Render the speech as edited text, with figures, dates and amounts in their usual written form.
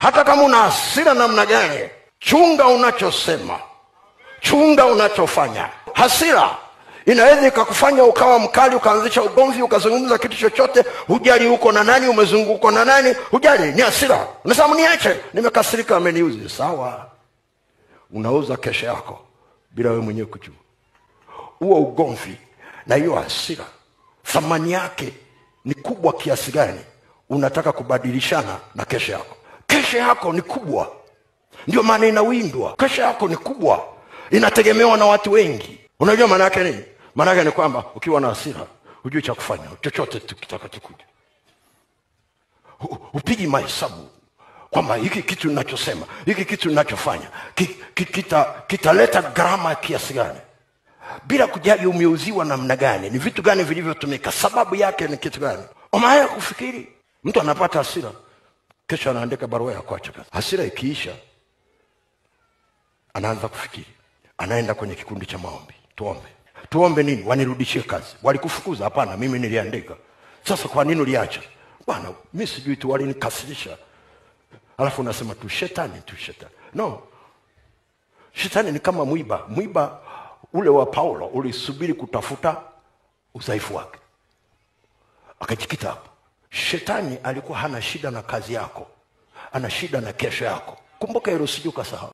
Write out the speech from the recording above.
Hata kama una hasira namna gani, chunga unachosema, chunga unachofanya. Hasira inaweza ikakufanya ukawa mkali, ukaanzisha ugomvi, ukazungumza kitu chochote, hujali uko na nani, umezungukwa na nani, hujali, ni hasira. Unasema niache, nimekasirika, ameniuzi. Sawa, unauza kesho yako bila wewe mwenyewe kujua. Huo ugomvi na hiyo hasira, thamani yake ni kubwa kiasi gani unataka kubadilishana na kesho yako? Kesho yako ni kubwa, ndio maana inawindwa. Kesho yako ni kubwa, inategemewa na watu wengi. Unajua maana yake nini? Maana yake ni kwamba ukiwa na hasira hujui cha kufanya, chochote tukitaka tukuja. Upigi mahesabu kwamba hiki kitu ninachosema, hiki kitu ninachofanya kitaleta gharama kiasi gani, bila kujali umeuziwa namna gani, ni vitu gani vilivyotumika, sababu yake ni kitu gani. Umewahi kufikiri? Mtu anapata hasira, kesho anaandika barua ya kuacha kazi. Hasira ikiisha, anaanza kufikiri, anaenda kwenye kikundi cha maombi. Tuombe nini? Wanirudishie kazi. Walikufukuza? Hapana, mimi niliandika. Sasa kwa nini uliacha? Bwana, mimi sijui tu, walinikasirisha. Alafu unasema tu shetani. No, shetani ni kama mwiba ule wa Paulo, ulisubiri kutafuta udhaifu wake, akajikita hapo. Shetani alikuwa hana shida na kazi yako, ana shida na kesho yako. Kumbuka hilo, usije ukasahau.